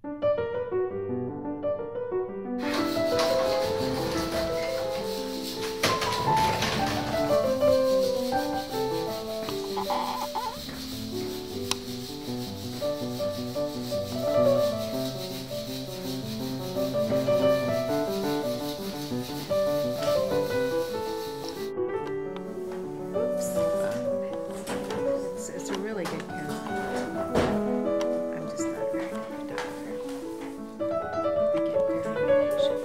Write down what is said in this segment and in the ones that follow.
It's a really good calendar. I'm just not very good photographer. I get very impatient.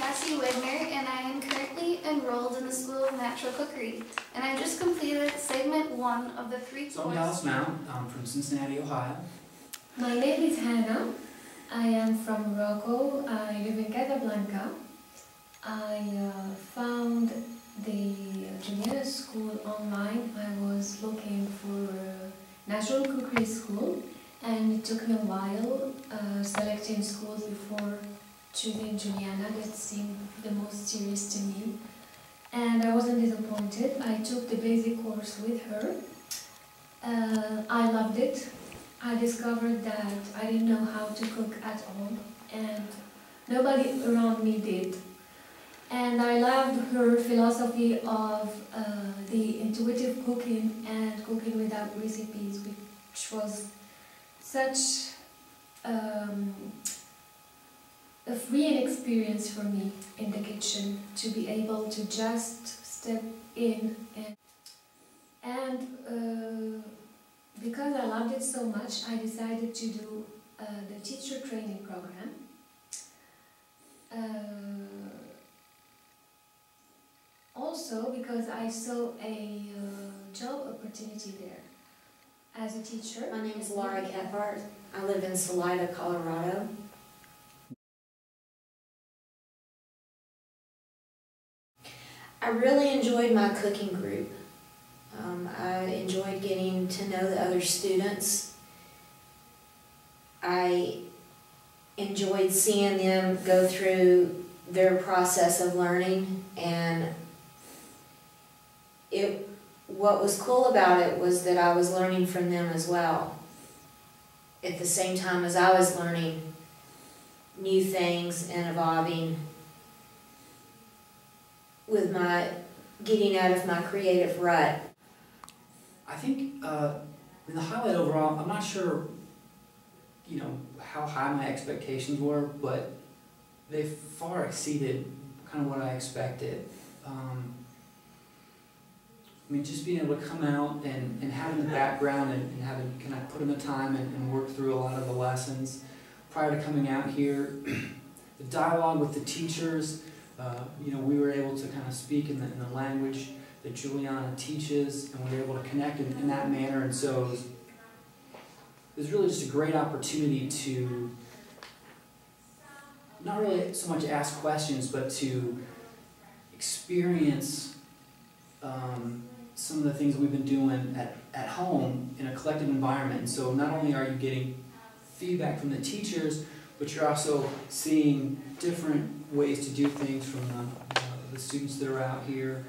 So, and I am currently enrolled in the School of Natural Cookery, and I just completed segment 1 of the 3 So I'm Dallas Mount. I'm from Cincinnati, Ohio. My name is Hannah. I am from Morocco. I live in Casablanca. I found the Juliana school online. I was looking for a natural cookery school, and it took me a while selecting schools before choosing Juliana. That seemed the most serious to me, and I wasn't disappointed. I took the basic course with her. I loved it. I discovered that I didn't know how to cook at all, and nobody around me did. And I loved her philosophy of the intuitive cooking and cooking without recipes, which was such a freeing experience for me in the kitchen, to be able to just step in and because I loved it so much, I decided to do the teacher training program. Also because I saw a job opportunity there as a teacher. My name is Laura Cathart. I live in Salida, Colorado. I really enjoyed my cooking group. I enjoyed getting to know the other students. I enjoyed seeing them go through their process of learning, and what was cool about it was that I was learning from them as well. At the same time as I was learning new things and evolving with my getting out of my creative rut. I think in the highlight overall, I'm not sure, how high my expectations were, but they far exceeded kind of what I expected. Just being able to come out and having the background and having kind of put in the time and work through a lot of the lessons prior to coming out here, the dialogue with the teachers, we were able to kind of speak in the language that Juliana teaches, and we were able to connect in that manner, and so it was really just a great opportunity to not really so much ask questions, but to experience some of the things we've been doing at home in a collective environment. And so not only are you getting feedback from the teachers, but you're also seeing different ways to do things from the students that are out here.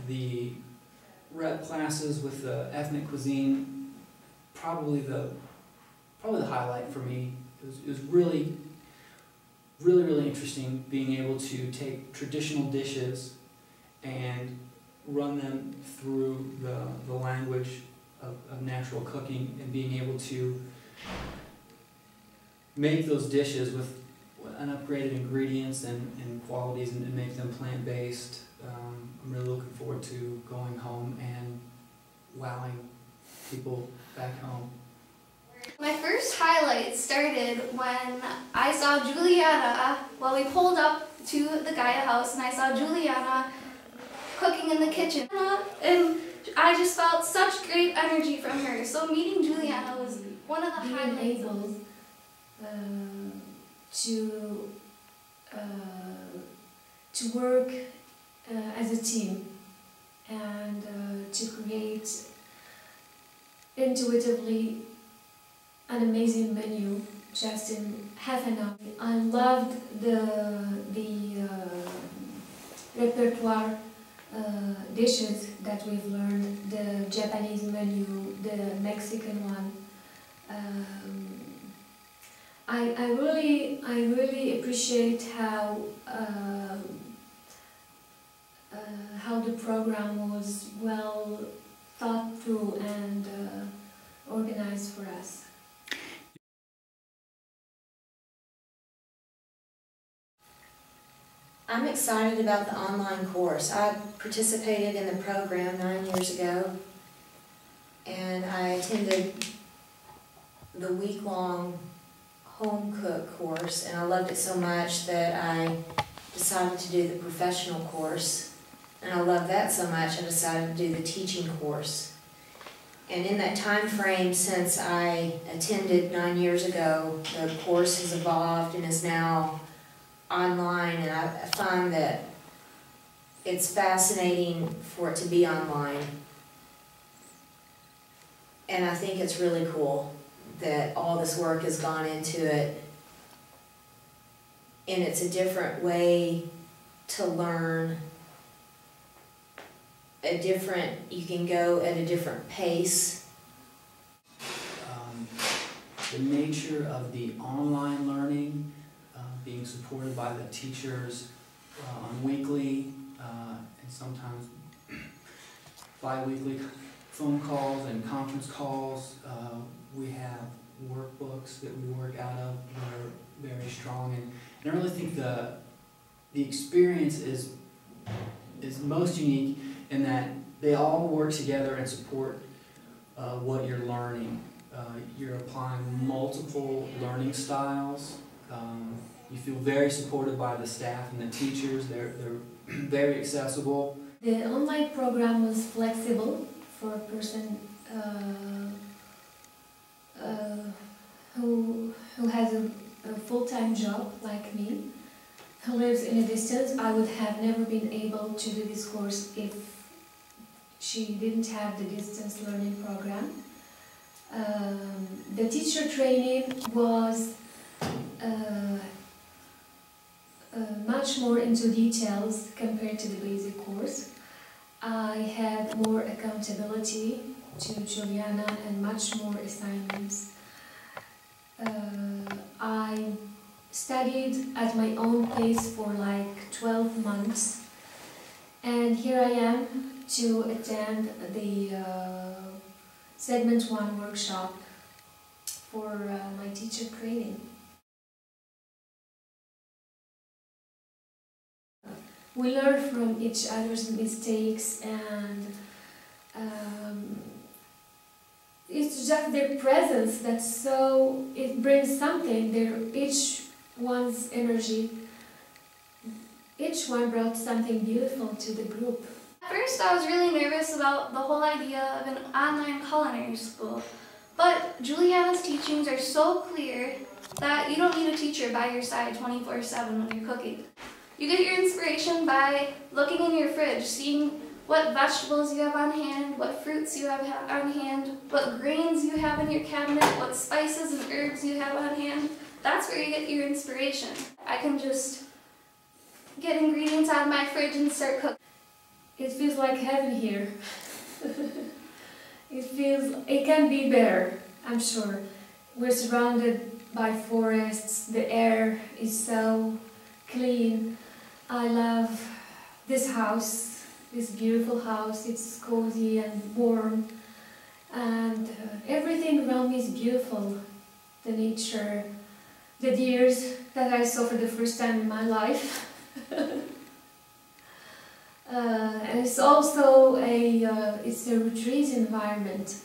The rep classes with the ethnic cuisine, probably the highlight for me. It was really interesting being able to take traditional dishes and run them through the language of natural cooking, and being able to make those dishes with and upgraded ingredients and qualities and make them plant-based. I'm really looking forward to going home and wowing people back home. My first highlight started when I saw Juliana, well, we pulled up to the Gaia house and I saw Juliana cooking in the kitchen. And I just felt such great energy from her. So meeting Juliana was one of the highlights. Being able to work as a team and to create intuitively an amazing menu just in half an hour. I loved the repertoire dishes that we've learned, the Japanese menu, the Mexican one. I really appreciate how the program was well thought through and organized for us. I'm excited about the online course. I participated in the program 9 years ago, and I attended the week-long home cook course, and I loved it so much that I decided to do the professional course, and I loved that so much I decided to do the teaching course. And in that time frame since I attended 9 years ago, the course has evolved and is now online, and I find that it's fascinating for it to be online. And I think it's really cool that all this work has gone into it, and it's a different way to learn, you can go at a different pace. The nature of the online learning, being supported by the teachers on weekly and sometimes bi-weekly phone calls and conference calls. We have workbooks that we work out of that are very strong, and I really think the experience is most unique in that they all work together and support what you're learning. You're applying multiple learning styles. You feel very supported by the staff and the teachers. They're very accessible. The online program was flexible for a person who has a full-time job like me, who lives in a distance. I would have never been able to do this course if she didn't have the distance learning program. The teacher training was much more into details compared to the basic course. I had more accountability to Juliana and much more assignments. I studied at my own pace for like 12 months, and here I am to attend the Segment 1 workshop for my teacher training. We learn from each other's mistakes, and it's just their presence that's so, it brings something, each one's energy, each one brought something beautiful to the group. At first I was really nervous about the whole idea of an online culinary school, but Juliana's teachings are so clear that you don't need a teacher by your side 24/7 when you're cooking. You get your inspiration by looking in your fridge, seeing what vegetables you have on hand, what fruits you have on hand, what grains you have in your cabinet, what spices and herbs you have on hand. That's where you get your inspiration. I can just get ingredients out of my fridge and start cooking. It feels like heaven here. It can be better, I'm sure. We're surrounded by forests, the air is so clean. I love this house, this beautiful house. It's cozy and warm, and everything around me is beautiful. The nature, the deers that I saw for the first time in my life. And it's also it's a retreat environment.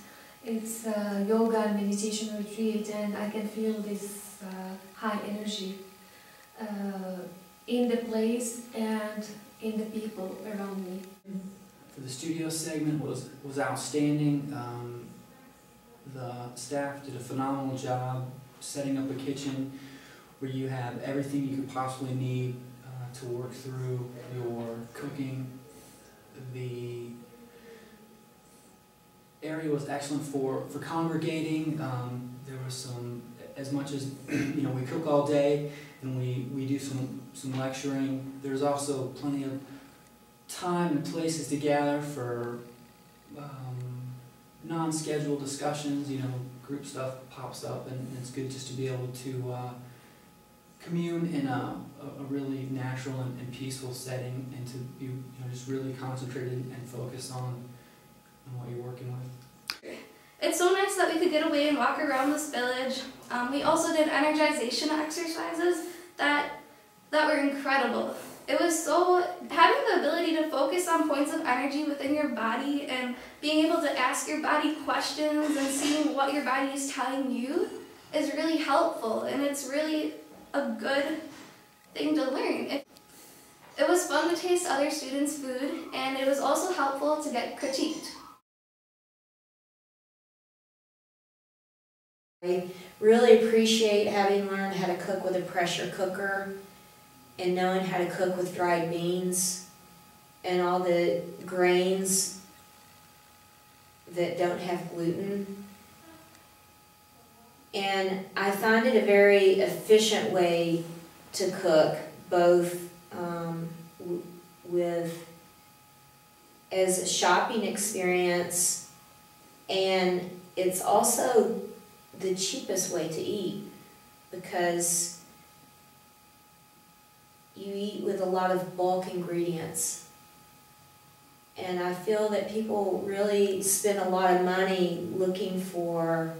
It's a yoga and meditation retreat, and I can feel this high energy in the place and in the people around me. For the studio segment was outstanding. The staff did a phenomenal job setting up a kitchen where you have everything you could possibly need to work through your cooking. The area was excellent for congregating. There was some, as much as we cook all day and we do some lecturing, there's also plenty of time and places to gather for non-scheduled discussions. Group stuff pops up, and it's good just to be able to commune in a really natural and peaceful setting, and to be just really concentrated and focus on what you're working with. It's so nice that we could get away and walk around this village. We also did energization exercises that were incredible. It was so, having the ability to focus on points of energy within your body and being able to ask your body questions and seeing what your body is telling you is really helpful, and it's really a good thing to learn. It was fun to taste other students' food, and it was also helpful to get critiqued. I really appreciate having learned how to cook with a pressure cooker and knowing how to cook with dried beans and all the grains that don't have gluten. And I find it a very efficient way to cook, both as a shopping experience, and it's also the cheapest way to eat, because you eat with a lot of bulk ingredients. And I feel that people really spend a lot of money looking for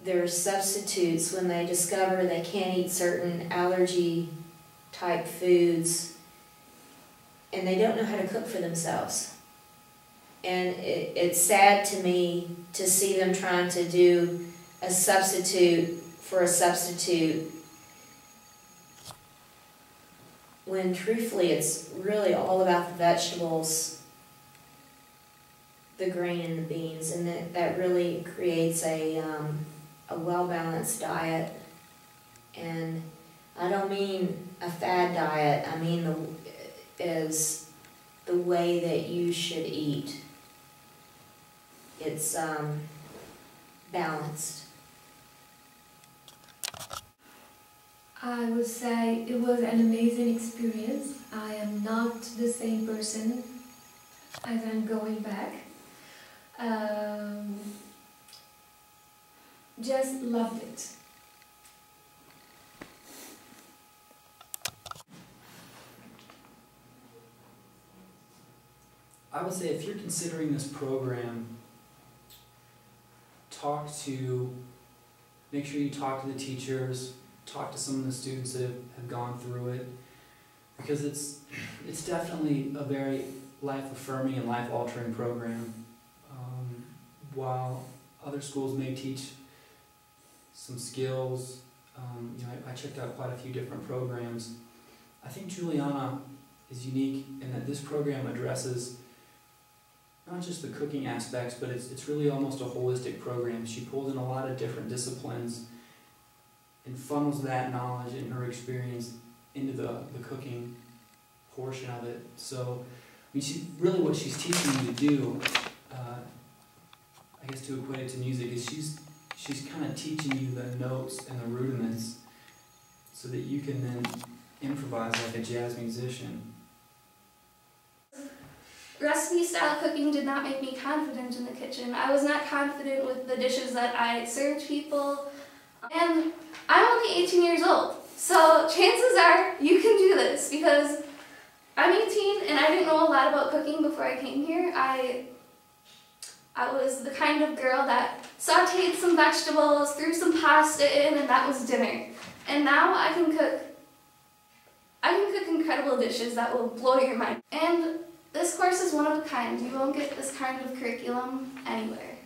their substitutes when they discover they can't eat certain allergy type foods, and they don't know how to cook for themselves. And it's sad to me to see them trying to do a substitute for a substitute, when truthfully it's really all about the vegetables, the grain and the beans, and that really creates a well-balanced diet. And I don't mean a fad diet, I mean is the way that you should eat. It's balanced. I would say it was an amazing experience. I am not the same person as I'm going back. Just loved it. I would say if you're considering this program, make sure you talk to the teachers, talk to some of the students that have gone through it, because it's definitely a very life-affirming and life-altering program. While other schools may teach some skills, I checked out quite a few different programs. I think Juliana is unique in that this program addresses not just the cooking aspects, but it's really almost a holistic program. She pulls in a lot of different disciplines and funnels that knowledge and her experience into the cooking portion of it. So, really what she's teaching you to do, I guess to equate it to music, is she's kind of teaching you the notes and the rudiments so that you can then improvise like a jazz musician. Recipe-style cooking did not make me confident in the kitchen. I was not confident with the dishes that I served people. And I'm only 18 years old, so chances are you can do this, because I'm 18 and I didn't know a lot about cooking before I came here. I I was the kind of girl that sauteed some vegetables, threw some pasta in, and that was dinner. And now I can cook incredible dishes that will blow your mind. And this course is one of a kind. You won't get this kind of curriculum anywhere.